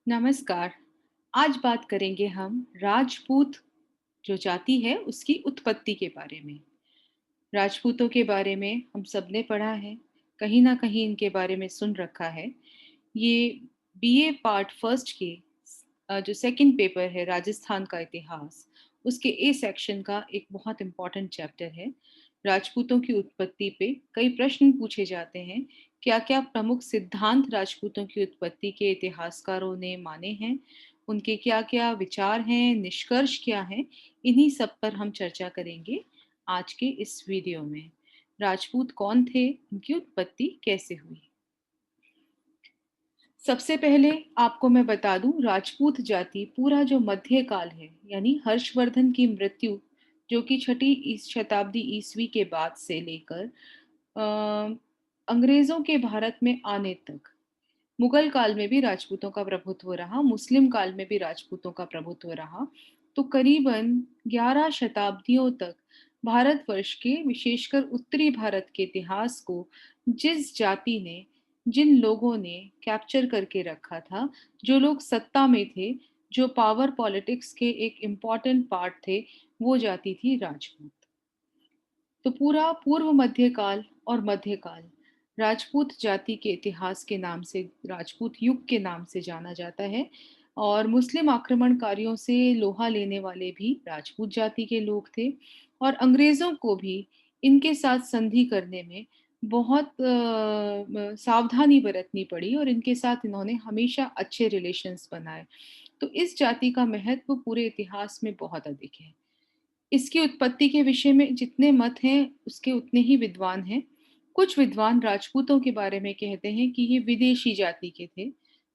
नमस्कार। आज बात करेंगे हम राजपूत जो जाति है उसकी उत्पत्ति के बारे में। राजपूतों के बारे में हम सबने पढ़ा है, कहीं न कहीं इनके बारे में सुन रखा है। ये बीए पार्ट फर्स्ट के जो सेकंड पेपर है राजस्थान का इतिहास, उसके ए सेक्शन का एक बहुत इम्पोर्टेंट चैप्टर है। राजपूतों की उत्पत्ति पे कई प्रश्न पूछे जाते हैं। क्या-क्या प्रमुख सिद्धांत राजपूतों की उत्पत्ति के इतिहासकारों ने माने हैं? उनके क्या-क्या विचार हैं, निष्कर्ष क्या हैं? इन्हीं सब पर हम चर्चा करेंगे आज के इस वीडियो में। राजपूत कौन थे? उनकी उत्पत्ति कैसे हुई? सबसे पहले आपको मैं बता दूं, राजपूत जाति पूरा जो मध्यकाल है, यानी हर्षवर्धन की मृत्यु जो कि छठी शताब्दी ईस्वी के बाद से लेकर अ, अंग्रेजों के भारत में आने तक, मुगल काल में भी राजपूतों का प्रभुत्व रहा, मुस्लिम काल में भी राजपूतों का प्रभुत्व रहा। तो करीबन 11 शताब्दियों तक भारतवर्ष के, विशेषकर उत्तरी भारत के इतिहास को जिस जाति ने, जिन लोगों ने कैप्चर करके रखा था, जो लोग सत्ता में थे, जो पावर पॉलिटिक्स के एक इम्पॉर्टेंट पार्ट थे, वो जाति थी राजपूत। तो पूरा पूर्व मध्यकाल और मध्यकाल राजपूत जाति के इतिहास के नाम से, राजपूत युग के नाम से जाना जाता है। और मुस्लिम आक्रमणकारियों से लोहा लेने वाले भी राजपूत जाति के लोग थे। और अंग्रेजों को भी इनके साथ संधि करने में बहुत सावधानी बरतनी पड़ी और इनके साथ इन्होंने हमेशा अच्छे रिलेशंस बनाए। तो इस जाति का महत्व पूरे इतिहास में बहुत अधिक है। इसकी उत्पत्ति के विषय में जितने मत हैं, उसके उतने ही विद्वान हैं। कुछ विद्वान राजपूतों के बारे में कहते हैं कि ये विदेशी जाति के थे,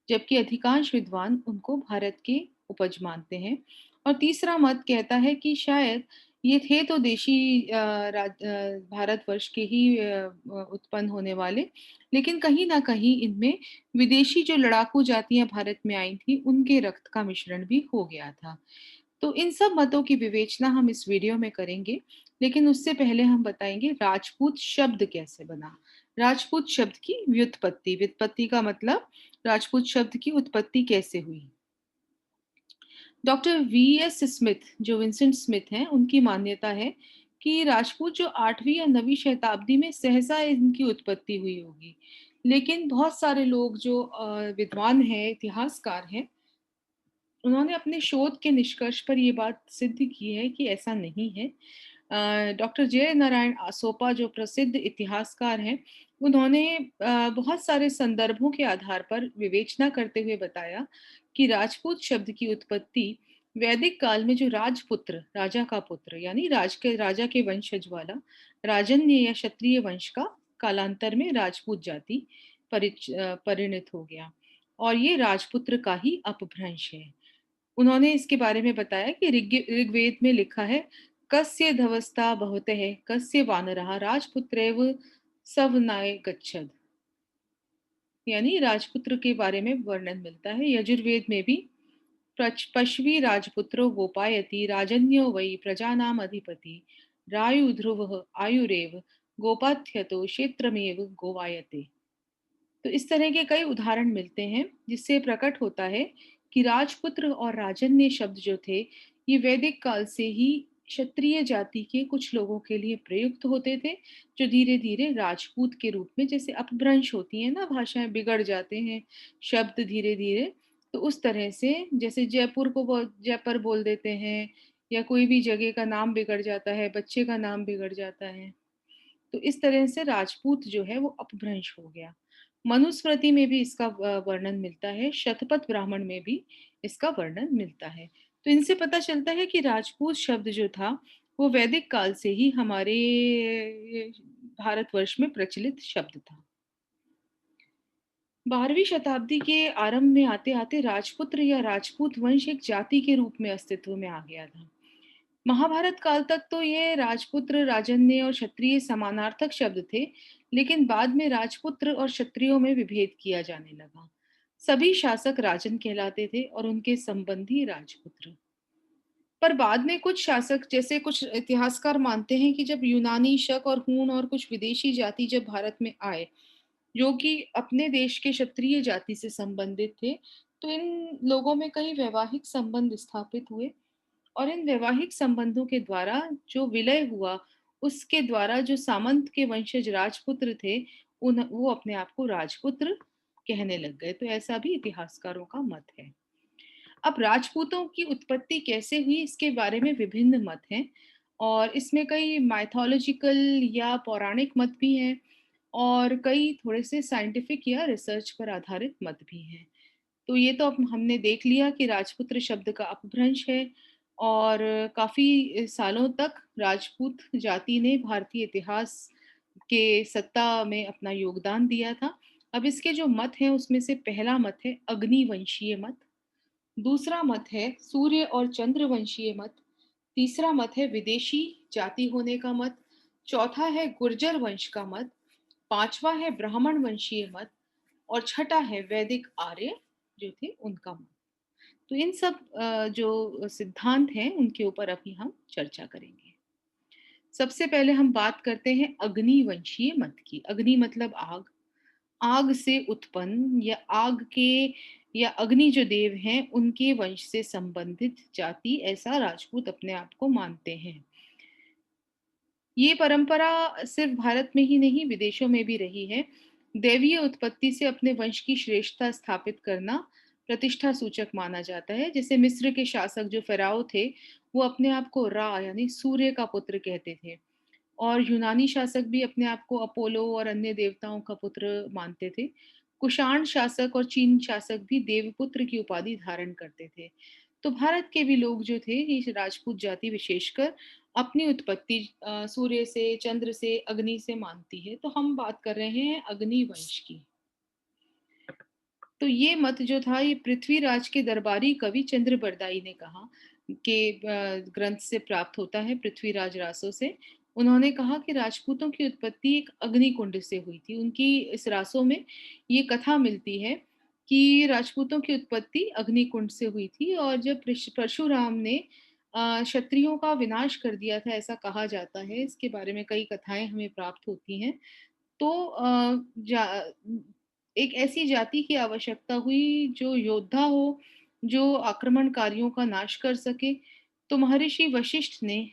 जबकि अधिकांश विद्वान उनको भारत के उपज मानते हैं। और तीसरा मत कहता है कि शायद ये थे तो देशी भारतवर्ष के ही उत्पन्न होने वाले, लेकिन कहीं न कहीं इनमें विदेशी जो लड़ाकू जातियाँ भारत में आई थी, उनके रक्त का मिश्रण भी हो गया था। तो इन सब मतों की विवेचना हम इस वीडियो में करेंगे, लेकिन उससे पहले हम बताएंगे राजपूत शब्द कैसे बना। राजपूत शब्द की व्युत्पत्ति, व्युत्पत्ति का मतलब राजपूत शब्द की उत्पत्ति कैसे हुई। डॉक्टर वीएस स्मिथ, जो विंसेंट स्मिथ हैं, उनकी मान्यता है कि राजपूत जो 8वीं या 9वीं शताब्दी में सहसा इनकी उत्पत्ति हुई होगी। लेकिन बहुत सारे लोग जो विद्वान हैं, इतिहासकार हैं, उन्होंने अपने शोध के निष्कर्ष पर ये बात सिद्ध की है कि ऐसा नहीं है। डॉक्टर जय नारायण आसोपा जो प्रसिद्ध इतिहासकार हैं, उन्होंने बहुत सारे संदर्भों के आधार पर विवेचना करते हुए बताया कि राजपूत शब्द की उत्पत्ति वैदिक काल में जो राजपुत्र, राजा का पुत्र, यानी राजा के वंशज वाला राजन्य या क्षत्रिय वंश का कालांतर में राजपूत जाति परिणत हो गया। और ये राजपुत्र का ही अपभ्रंश है। उन्होंने इसके बारे में बताया कि ऋग्वेद में लिखा है, कस्य धवस्ता बहुतः कस्य वानरः राजपुत्रेव सवनाय गच्छद। यानी राजपुत्र के बारे में वर्णन मिलता है। यजुर्वेद में भी पश्वी राजपुत्रो गोपायति राजन्यो वै प्रजानाम अधिपति रायु ध्रुव आयुरेव गोपाथ्यतो क्षेत्रमेव गोवायते। तो इस तरह के कई उदाहरण मिलते हैं जिससे प्रकट होता है कि राजपुत्र और राजन्य शब्द जो थे, ये वैदिक काल से ही क्षत्रिय जाति के कुछ लोगों के लिए प्रयुक्त होते थे, जो धीरे धीरे राजपूत के रूप में, जैसे अपभ्रंश होती है ना, भाषाएं बिगड़ जाते हैं शब्द धीरे धीरे, तो उस तरह से जैसे जयपुर को जयपुर बोल देते हैं, या कोई भी जगह का नाम बिगड़ जाता है, बच्चे का नाम बिगड़ जाता है, तो इस तरह से राजपूत जो है वो अपभ्रंश हो गया। मनुस्मृति में भी इसका वर्णन मिलता है, शतपथ ब्राह्मण में भी इसका वर्णन मिलता है। तो इनसे पता चलता है कि राजपूत शब्द जो था वो वैदिक काल से ही हमारे भारतवर्ष में प्रचलित शब्द था। 12वीं शताब्दी के आरंभ में आते आते राजपुत्र या राजपूत वंश एक जाति के रूप में अस्तित्व में आ गया था। महाभारत काल तक तो ये राजपुत्र, राजन्य और क्षत्रिय समानार्थक शब्द थे, लेकिन बाद में राजपुत्र और क्षत्रियों में विभेद किया जाने लगा। सभी शासक राजन कहलाते थे और उनके संबंधी राजपुत्र। पर बाद में कुछ शासक, जैसे कुछ इतिहासकार मानते हैं कि जब यूनानी, शक और हूण और कुछ विदेशी जाति जब भारत में आए, जो कि अपने देश के क्षत्रिय जाति से संबंधित थे, तो इन लोगों में कई वैवाहिक संबंध स्थापित हुए और इन वैवाहिक संबंधों के द्वारा जो विलय हुआ, उसके द्वारा जो सामंत के वंशज राजपुत्र थे, वो अपने आप को राजपुत्र कहने लग गए। तो ऐसा भी इतिहासकारों का मत है। अब राजपूतों की उत्पत्ति कैसे हुई, इसके बारे में विभिन्न मत हैं और इसमें कई माइथोलॉजिकल या पौराणिक मत भी हैं और कई थोड़े से साइंटिफिक या रिसर्च पर आधारित मत भी हैं। तो ये तो अब हमने देख लिया कि राजपुत्र शब्द का अपभ्रंश है और काफ़ी सालों तक राजपूत जाति ने भारतीय इतिहास के सत्ता में अपना योगदान दिया था। अब इसके जो मत हैं उसमें से पहला मत है अग्निवंशीय मत, दूसरा मत है सूर्य और चंद्र वंशीय मत, तीसरा मत है विदेशी जाति होने का मत, चौथा है गुर्जर वंश का मत, पांचवा है ब्राह्मण वंशीय मत और छठा है वैदिक आर्य जो थे उनका मत। तो इन सब जो सिद्धांत हैं उनके ऊपर अभी हम चर्चा करेंगे। सबसे पहले हम बात करते हैं अग्निवंशीय मत की। अग्नि मतलब आग, आग से उत्पन्न या आग के या अग्नि जो देव हैं उनके वंश से संबंधित जाति, ऐसा राजपूत अपने आप को मानते हैं। ये परंपरा सिर्फ भारत में ही नहीं विदेशों में भी रही है। दैवीय उत्पत्ति से अपने वंश की श्रेष्ठता स्थापित करना प्रतिष्ठा सूचक माना जाता है। जैसे मिस्र के शासक जो फ़िरौन थे, वो अपने आप को रा यानी सूर्य का पुत्र कहते थे और यूनानी शासक भी अपने आप को अपोलो और अन्य देवताओं का पुत्र मानते थे। कुषाण शासक और चीन शासक भी देवपुत्र की उपाधि धारण करते थे। तो भारत के भी लोग जो थे, ये राजपूत जाति विशेषकर अपनी उत्पत्ति सूर्य से, चंद्र से, अग्नि से मानती है। तो हम बात कर रहे हैं अग्नि वंश की। तो ये मत जो था ये पृथ्वीराज के दरबारी कवि चंद्र बरदाई ने कहा कि ग्रंथ से प्राप्त होता है, पृथ्वीराज रासो से। उन्होंने कहा कि राजपूतों की उत्पत्ति एक अग्नि कुंड से हुई थी। उनकी इस रासो में ये कथा मिलती है कि राजपूतों की उत्पत्ति अग्नि कुंड से हुई थी और जब परशुराम ने क्षत्रियों का विनाश कर दिया था, ऐसा कहा जाता है। इसके बारे में कई कथाएं हमें प्राप्त होती हैं। तो एक ऐसी जाति की आवश्यकता हुई जो योद्धा हो, जो आक्रमणकारियों का नाश कर सके। तो महर्षि वशिष्ठ ने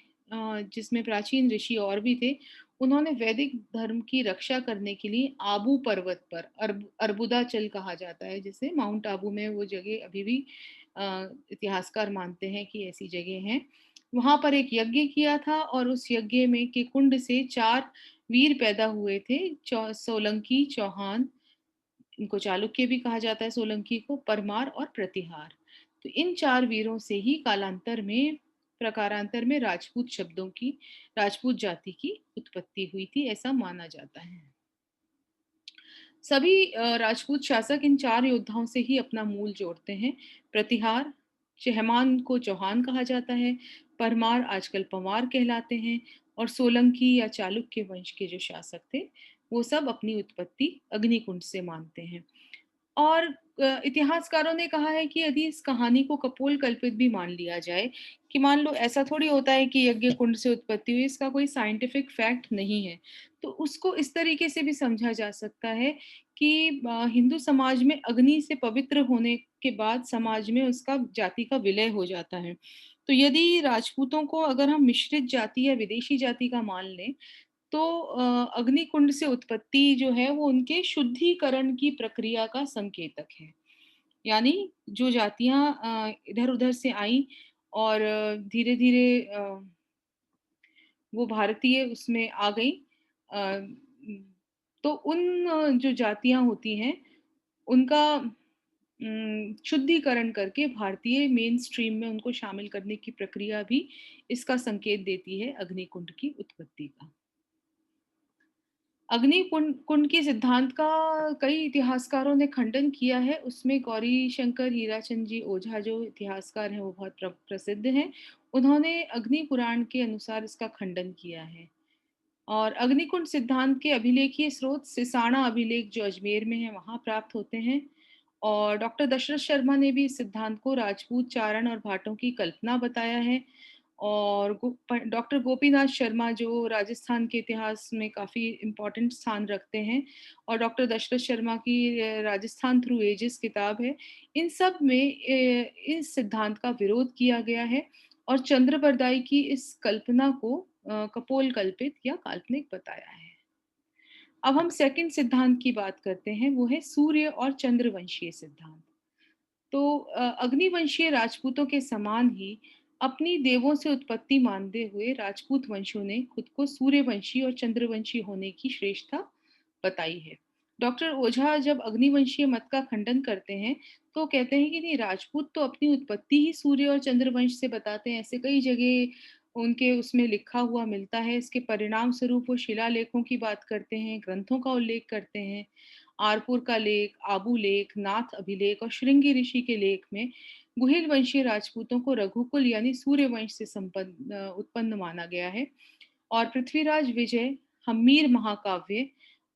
जिसमें प्राचीन ऋषि और भी थे, उन्होंने वैदिक धर्म की रक्षा करने के लिए आबू पर्वत पर अर्बुदाचल कहा जाता है, जिसे माउंट आबू में वो जगह अभी भी इतिहासकार मानते हैं कि ऐसी जगह है। वहां पर एक यज्ञ किया था और उस यज्ञ में के कुंड से 4 वीर पैदा हुए थे। सोलंकी, चौहान, इनको चालुक्य भी कहा जाता है, सोलंकी को, परमार और प्रतिहार। तो इन 4 वीरों से ही कालांतर में, प्रकारांतर में राजपूत जाति की उत्पत्ति हुई थी, ऐसा माना जाता है। सभी राजपूत शासक इन 4 योद्धाओं से ही अपना मूल जोड़ते हैं। प्रतिहार, चहमान को चौहान कहा जाता है, परमार आजकल पंवार कहलाते हैं और सोलंकी या चालुक्य वंश के जो शासक थे, वो सब अपनी उत्पत्ति अग्निकुंड से मानते हैं। और इतिहासकारों ने कहा है कि यदि इस कहानी को कपोल कल्पित भी मान लिया जाए, कि मान लो ऐसा थोड़ी होता है कि यज्ञ कुंड से उत्पत्ति हुई, इसका कोई साइंटिफिक फैक्ट नहीं है, तो उसको इस तरीके से भी समझा जा सकता है कि हिंदू समाज में अग्नि से पवित्र होने के बाद समाज में उसका जाति का विलय हो जाता है। तो यदि राजपूतों को अगर हम मिश्रित जाति या विदेशी जाति का मान लें, तो अग्निकुंड से उत्पत्ति जो है वो उनके शुद्धिकरण की प्रक्रिया का संकेतक है। यानी जो जातियां इधर-उधर से आई और धीरे-धीरे वो भारतीय उसमें आ गई। अ, तो उन जो जातियां होती हैं उनका शुद्धिकरण करके भारतीय मेन स्ट्रीम में उनको शामिल करने की प्रक्रिया भी इसका संकेत देती है अग्निकुंड की उत्पत्ति का। अग्नि कुंड कुंड के सिद्धांत का कई इतिहासकारों ने खंडन किया है। उसमें गौरी शंकर हीराचंद जी ओझा जो इतिहासकार हैं वो बहुत प्रसिद्ध हैं। उन्होंने अग्नि पुराण के अनुसार इसका खंडन किया है और अग्निकुंड सिद्धांत के अभिलेखीय स्रोत सिसाणा अभिलेख जो अजमेर में है वहां प्राप्त होते हैं और डॉक्टर दशरथ शर्मा ने भी इस सिद्धांत को राजपूत चारण और भाटों की कल्पना बताया है और डॉक्टर गोपीनाथ शर्मा जो राजस्थान के इतिहास में काफ़ी इम्पोर्टेंट स्थान रखते हैं, और डॉक्टर दशरथ शर्मा की राजस्थान थ्रू एजेस किताब है। इन सब में इस सिद्धांत का विरोध किया गया है और चंद्र बरदाई की इस कल्पना को कपोल कल्पित या काल्पनिक बताया है। अब हम सेकंड सिद्धांत की बात करते हैं, वो है सूर्य और चंद्रवंशीय सिद्धांत। तो अग्निवंशीय राजपूतों के समान ही अपनी देवों से उत्पत्ति मानते हुए राजपूत वंशों ने खुद को सूर्यवंशी और चंद्रवंशी होने की श्रेष्ठता बताई है। डॉक्टर ओझा जब अग्निवंशीय मत का खंडन करते हैं तो कहते हैं कि नहीं, राजपूत तो अपनी उत्पत्ति ही सूर्य और चंद्रवंश से बताते हैं। ऐसे कई जगह उनके उसमें लिखा हुआ मिलता है। इसके परिणाम स्वरूप वो शिलालेखों की बात करते हैं, ग्रंथों का उल्लेख करते हैं। आरपुर का लेख, आबू लेख, नाथ अभिलेख और श्रृंगी ऋषि के लेख में गुहिल वंशीय राजपूतों को रघुकुल यानी सूर्यवंश से उत्पन्न माना गया है। और पृथ्वीराज विजय, हम्मीर महाकाव्य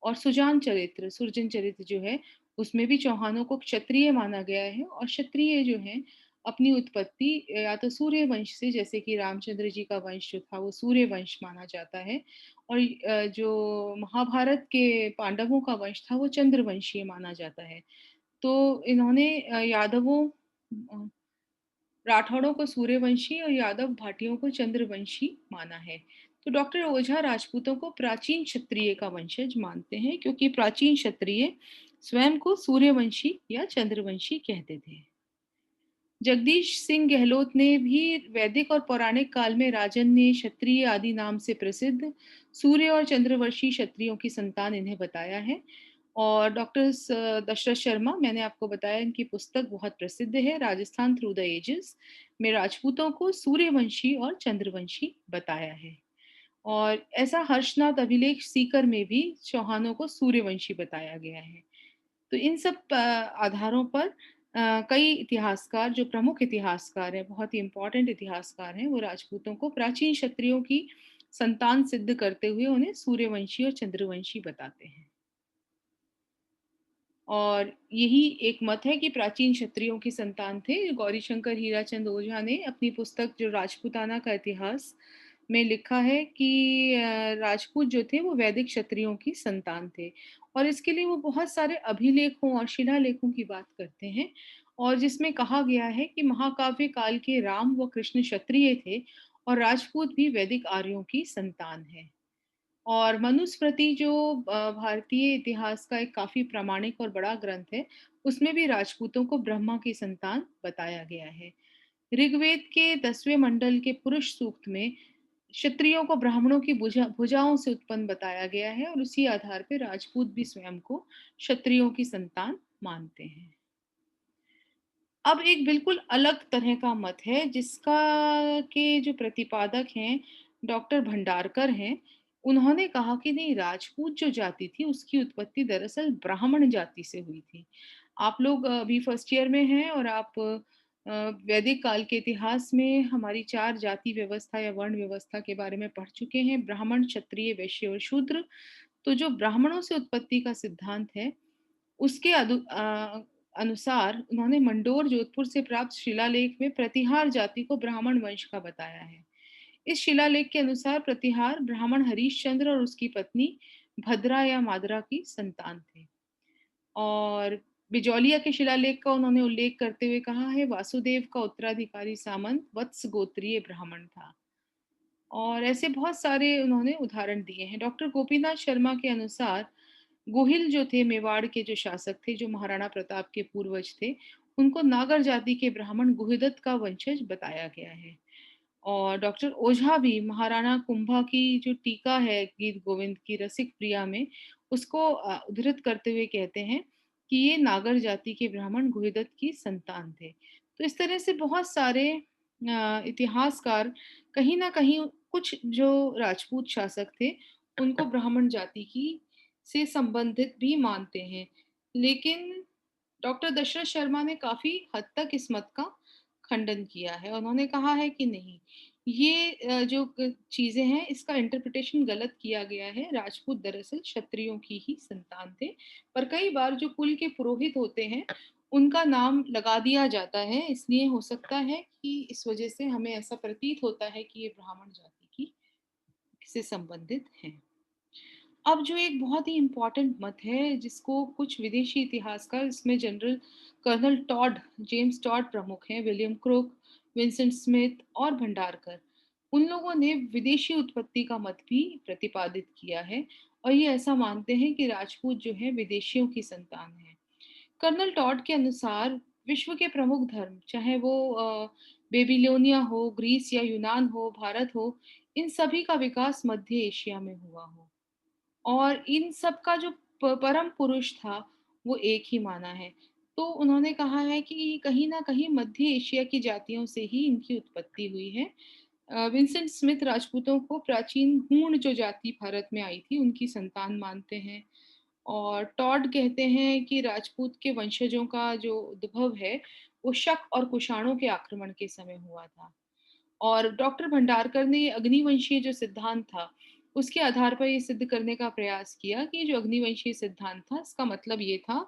और सुजान चरित्र, सुरजन चरित्र जो है, उसमें भी चौहानों को क्षत्रिय माना गया है। और क्षत्रिय जो है अपनी उत्पत्ति या तो सूर्य वंश से, जैसे कि रामचंद्र जी का वंश जो था वो सूर्य वंश माना जाता है, और जो महाभारत के पांडवों का वंश था वो चंद्रवंशीय माना जाता है। तो इन्होंने यादवों राठौड़ों को सूर्यवंशी और यादव भाटियों को चंद्रवंशी माना है। तो डॉक्टर ओझा राजपूतों को प्राचीन क्षत्रिय का वंशज मानते हैं, क्योंकि प्राचीन क्षत्रिय स्वयं को सूर्यवंशी या चंद्रवंशी कहते थे। जगदीश सिंह गहलोत ने भी वैदिक और पौराणिक काल में राजन्य, क्षत्रिय आदि नाम से प्रसिद्ध सूर्य और चंद्रवंशी क्षत्रियों की संतान इन्हें बताया है। और डॉक्टर दशरथ शर्मा, मैंने आपको बताया, इनकी पुस्तक बहुत प्रसिद्ध है, राजस्थान थ्रू द एजेस में राजपूतों को सूर्यवंशी और चंद्रवंशी बताया है। और ऐसा हर्षनाथ अभिलेख सीकर में भी चौहानों को सूर्यवंशी बताया गया है। तो इन सब आधारों पर कई इतिहासकार, जो प्रमुख इतिहासकार हैं, बहुत ही इम्पोर्टेंट इतिहासकार हैं, वो राजपूतों को प्राचीन क्षत्रियों की संतान सिद्ध करते हुए उन्हें सूर्यवंशी और चंद्रवंशी बताते हैं। और यही एक मत है कि प्राचीन क्षत्रियों की संतान थे। गौरीशंकर हीराचंद ओझा ने अपनी पुस्तक जो राजपूताना का इतिहास में लिखा है कि राजपूत जो थे वो वैदिक क्षत्रियों की संतान थे। और इसके लिए वो बहुत सारे अभिलेखों और शिलालेखों की बात करते हैं, और जिसमें कहा गया है कि महाकाव्य काल के राम व कृष्ण क्षत्रिय थे और राजपूत भी वैदिक आर्यों की संतान है। और मनुस्मृति जो भारतीय इतिहास का एक काफी प्रामाणिक और बड़ा ग्रंथ है, उसमें भी राजपूतों को ब्रह्मा की संतान बताया गया है। ऋग्वेद के 10वें मंडल के पुरुष सूक्त में क्षत्रियों को ब्राह्मणों की भुजाओं से उत्पन्न बताया गया है, और उसी आधार पर राजपूत भी स्वयं को क्षत्रियों की संतान मानते हैं। अब एक बिल्कुल अलग तरह का मत है जिसका के जो प्रतिपादक हैं डॉक्टर भंडारकर हैं। उन्होंने कहा कि नहीं, राजपूत जो जाति थी उसकी उत्पत्ति दरअसल ब्राह्मण जाति से हुई थी। आप लोग अभी फर्स्ट ईयर में हैं और आप वैदिक काल के इतिहास में हमारी 4 जाति व्यवस्था या वर्ण व्यवस्था के बारे में पढ़ चुके हैं, ब्राह्मण, क्षत्रिय, वैश्य और शूद्र। तो जो ब्राह्मणों से उत्पत्ति का सिद्धांत है उसके अनुसार उन्होंने मंडोर जोधपुर से प्राप्त शिलालेख में प्रतिहार जाति को ब्राह्मण वंश का बताया है। इस शिलालेख के अनुसार प्रतिहार ब्राह्मण हरीशचंद्र और उसकी पत्नी भद्रा या मादरा की संतान थे। और बिजौलिया के शिलालेख का उन्होंने उल्लेख करते हुए कहा है, वासुदेव का उत्तराधिकारी सामंत वत्स गोत्रीय ब्राह्मण था। और ऐसे बहुत सारे उन्होंने उदाहरण दिए हैं। डॉक्टर गोपीनाथ शर्मा के अनुसार गोहिल जो थे, मेवाड़ के जो शासक थे, जो महाराणा प्रताप के पूर्वज थे, उनको नागर जाति के ब्राह्मण गुहिदत्त का वंशज बताया गया है। और डॉक्टर ओझा भी महाराणा कुंभा की जो टीका है गीत गोविंद की रसिक प्रिया में, उसको उद्धृत करते हुए कहते हैं कि ये नागर जाति के ब्राह्मण गुहिदत्त की संतान थे। तो इस तरह से बहुत सारे इतिहासकार कहीं ना कहीं कुछ जो राजपूत शासक थे उनको ब्राह्मण जाति की से संबंधित भी मानते हैं। लेकिन डॉक्टर दशरथ शर्मा ने काफी हद तक इस मत का खंडन किया है। उन्होंने कहा है कि नहीं, ये जो चीजें हैं इसका इंटरप्रिटेशन गलत किया गया है। राजपूत दरअसल क्षत्रियों की ही संतान थे, पर कई बार जो कुल के पुरोहित होते हैं उनका नाम लगा दिया जाता है, इसलिए हो सकता है कि इस वजह से हमें ऐसा प्रतीत होता है कि ये ब्राह्मण जाति की से संबंधित हैं। अब जो एक बहुत ही इम्पोर्टेंट मत है जिसको कुछ विदेशी इतिहासकार, इसमें general colonel Tod, James Tod प्रमुख हैं, विलियम क्रोक, विंसेंट स्मिथ और भंडारकर, उन लोगों ने विदेशी उत्पत्ति का मत भी प्रतिपादित किया है और ये ऐसा मानते हैं कि राजपूत जो है विदेशियों की संतान है। कर्नल टॉड के अनुसार विश्व के प्रमुख धर्म, चाहे वो बेबीलोनिया हो, ग्रीस या यूनान हो, भारत हो, इन सभी का विकास मध्य एशिया में हुआ हो और इन सब का जो परम पुरुष था वो एक ही माना है। तो उन्होंने कहा है कि कहीं ना कहीं मध्य एशिया की जातियों से ही इनकी उत्पत्ति हुई है। विंसेंट स्मिथ राजपूतों को प्राचीन हूण जो जाति भारत में आई थी उनकी संतान मानते हैं और टॉड कहते हैं कि राजपूत के वंशजों का जो उद्भव है वो शक और कुषाणों के आक्रमण के समय हुआ था। और डॉक्टर भंडारकर ने अग्निवंशीय जो सिद्धांत था उसके आधार पर ये सिद्ध करने का प्रयास किया कि जो अग्निवंशीय सिद्धांत था इसका मतलब ये था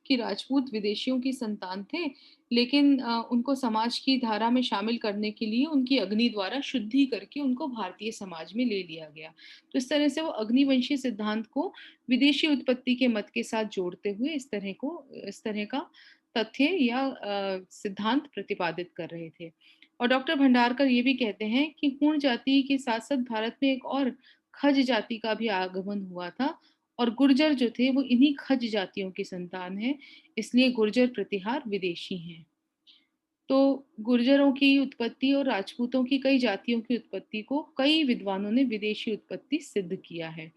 कि राजपूत विदेशियों की संतान थे, लेकिन उनको समाज की धारा में शामिल करने के लिए उनकी अग्नि द्वारा शुद्धि करके उनको भारतीय समाज में ले लिया गया। तो इस तरह से वो अग्निवंशीय सिद्धांत को विदेशी उत्पत्ति के मत के साथ जोड़ते हुए इस तरह का तथ्य या सिद्धांत प्रतिपादित कर रहे थे। और डॉक्टर भंडारकर ये भी कहते हैं कि हूण जाति के साथ साथ भारत में एक और खज जाति का भी आगमन हुआ था और गुर्जर जो थे वो इन्हीं खज जातियों की संतान है, इसलिए गुर्जर प्रतिहार विदेशी हैं। तो गुर्जरों की उत्पत्ति और राजपूतों की कई जातियों की उत्पत्ति को कई विद्वानों ने विदेशी उत्पत्ति सिद्ध किया है।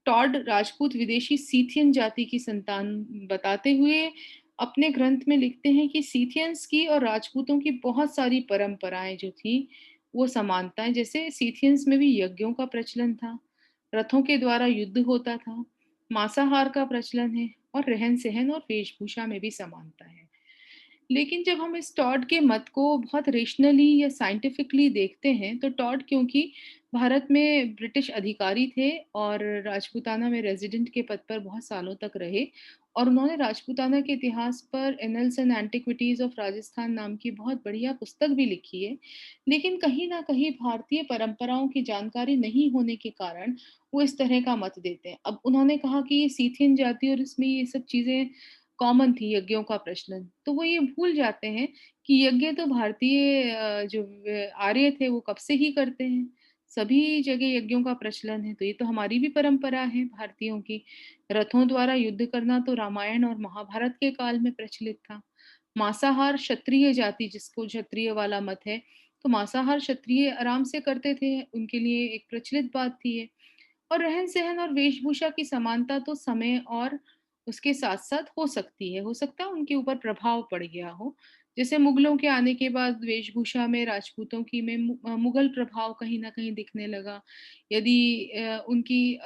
टॉड राजपूत विदेशी सीथियन जाति की संतान बताते हुए अपने ग्रंथ में लिखते हैं कि सीथियंस की और राजपूतों की बहुत सारी परंपराएं जो थी वो समानताएं, जैसे सीथियंस में भी यज्ञों का प्रचलन था, रथों के द्वारा युद्ध होता था, मांसाहार का प्रचलन है और रहन सहन और वेशभूषा में भी समानता है। लेकिन जब हम इस टॉड के मत को बहुत रेशनली या साइंटिफिकली देखते हैं तो टॉड क्योंकि भारत में ब्रिटिश अधिकारी थे और राजपूताना में रेजिडेंट के पद पर बहुत सालों तक रहे और उन्होंने राजपूताना के इतिहास पर annuls and antiquities of Rajasthan नाम की बहुत बढ़िया पुस्तक भी लिखी है। लेकिन कहीं ना कहीं भारतीय परंपराओं की जानकारी नहीं होने के कारण वो इस तरह का मत देते हैं। अब उन्होंने कहा कि ये सीथियन जाति और इसमें ये सब चीजें कॉमन थी, यज्ञों का प्रचलन, तो वो ये भूल जाते हैं कि यज्ञ तो भारतीय जो आर्य थे वो कब से ही करते हैं, सभी जगह यज्ञों का प्रचलन है, तो ये तो हमारी भी परंपरा है भारतीयों की। रथों द्वारा युद्ध करना तो रामायण और महाभारत के काल में प्रचलित था। मांसाहार क्षत्रिय जाति, जिसको क्षत्रिय वाला मत है, तो मांसाहार क्षत्रिय आराम से करते थे, उनके लिए एक प्रचलित बात थी ये। और रहन सहन और वेशभूषा की समानता तो समय और उसके साथ साथ हो सकती है, हो सकता है उनके ऊपर प्रभाव पड़ गया हो। जैसे मुगलों के आने के बाद वेशभूषा में राजपूतों की में मुगल प्रभाव कहीं ना कहीं दिखने लगा। यदि उनकी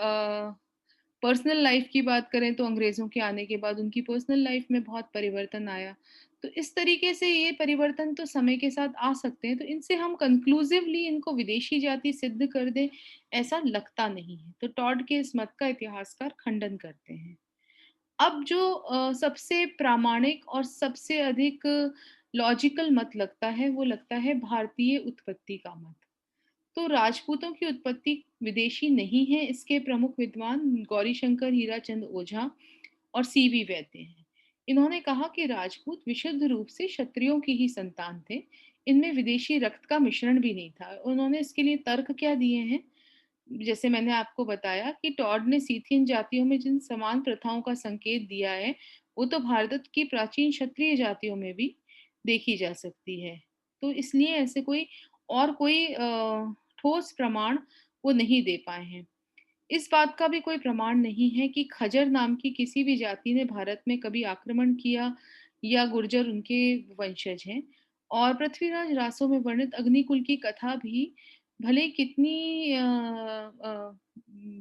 पर्सनल लाइफ की बात करें तो अंग्रेजों के आने के बाद उनकी पर्सनल लाइफ में बहुत परिवर्तन आया। तो इस तरीके से ये परिवर्तन तो समय के साथ आ सकते हैं, तो इनसे हम कंक्लूसिवली इनको विदेशी जाति सिद्ध कर दें ऐसा लगता नहीं है। तो टॉड के इस मत का इतिहासकार खंडन करते हैं। अब जो सबसे प्रामाणिक और सबसे अधिक लॉजिकल मत लगता है वो लगता है भारतीय उत्पत्ति का मत। तो राजपूतों की उत्पत्ति विदेशी नहीं है, इसके प्रमुख विद्वान गौरीशंकर हीराचंद ओझा और सीवी वैद्य हैं। इन्होंने कहा कि राजपूत विशुद्ध रूप से क्षत्रियों की ही संतान थे, इनमें विदेशी रक्त का मिश्रण भी नहीं था। उन्होंने इसके लिए तर्क क्या दिए हैं, जैसे मैंने आपको बताया कि टॉड ने सीथियन जातियों में जिन समान प्रथाओं का संकेत दिया है वो तो भारत की प्राचीन क्षत्रिय जातियों में भी देखी जा सकती है। तो इसलिए ऐसे कोई ठोस प्रमाण वो नहीं दे पाए हैं। इस बात का भी कोई प्रमाण नहीं है कि खजर नाम की किसी भी जाति ने भारत में कभी आक्रमण किया या गुर्जर उनके वंशज हैं। और पृथ्वीराज रासो में वर्णित अग्निकुल की कथा भी भले कितनी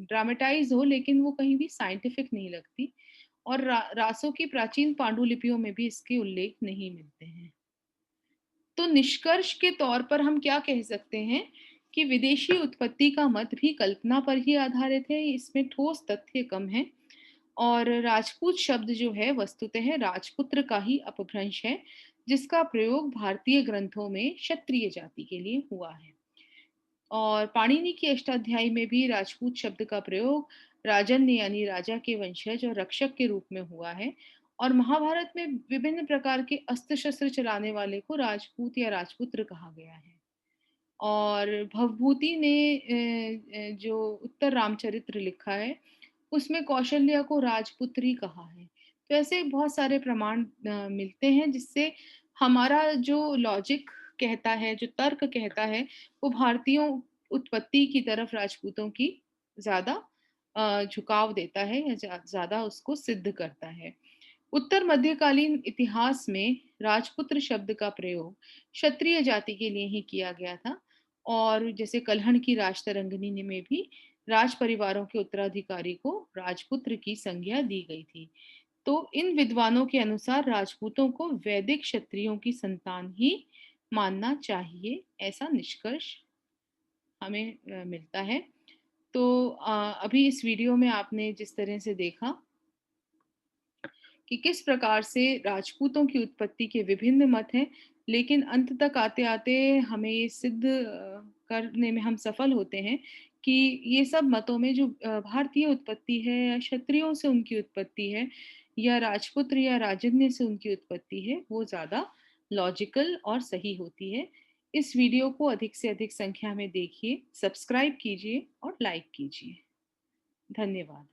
ड्रामेटाइज हो लेकिन वो कहीं भी साइंटिफिक नहीं लगती और रासो की प्राचीन पांडुलिपियों में भी इसके उल्लेख नहीं मिलते हैं। तो निष्कर्ष के तौर पर हम क्या कह सकते हैं कि विदेशी उत्पत्ति का मत भी कल्पना पर ही आधारित है, इसमें ठोस तथ्य कम है। और राजपूत शब्द जो है वस्तुतः राजपुत्र का ही अपभ्रंश है, जिसका प्रयोग भारतीय ग्रंथों में क्षत्रिय जाति के लिए हुआ है। और पाणिनि की अष्टाध्यायी में भी राजपूत शब्द का प्रयोग राजन्य यानी राजा के वंशज और रक्षक के रूप में हुआ है। और महाभारत में विभिन्न प्रकार के अस्त्र शस्त्र चलाने वाले को राजपूत या राजपुत्र कहा गया है। और भवभूति ने जो उत्तर रामचरित्र लिखा है, उसमें कौशल्या को राजपुत्री कहा है। तो ऐसे बहुत सारे प्रमाण मिलते हैं, जिससे हमारा जो लॉजिक कहता है, जो तर्क कहता है, वो भारतीयों उत्पत्ति की तरफ राजपूतों की ज़्यादा झुकाव देता है या ज़्यादा उसको सिद्ध करता है। उत्तर मध्यकालीन इतिहास में राजपुत्र शब्द का प्रयोग क्षत्रिय जाति के लिए ही किया गया था। और जैसे कल्हण की राजतरंगिणी में भी राज परिवारों के उत्तराधिकारी को राजपुत्र की संज्ञा दी गई थी। तो इन विद्वानों के अनुसार राजपूतों को वैदिक क्षत्रियों की संतान ही मानना चाहिए, ऐसा निष्कर्ष हमें मिलता है। तो अभी इस वीडियो में आपने जिस तरह से देखा कि किस प्रकार से राजपूतों की उत्पत्ति के विभिन्न मत हैं, लेकिन अंत तक आते-आते हमें ये सिद्ध करने में हम सफल होते हैं कि ये सब मतों में जो भारतीय उत्पत्ति है या क्षत्रियों से उनकी उत्पत्ति है या राजपुत्र या राजन्य से उनकी उत्पत्ति है, वो ज़्यादा लॉजिकल और सही होती है। इस वीडियो को अधिक से अधिक संख्या में देखिए, सब्सक्राइब कीजिए और लाइक कीजिए। धन्यवाद।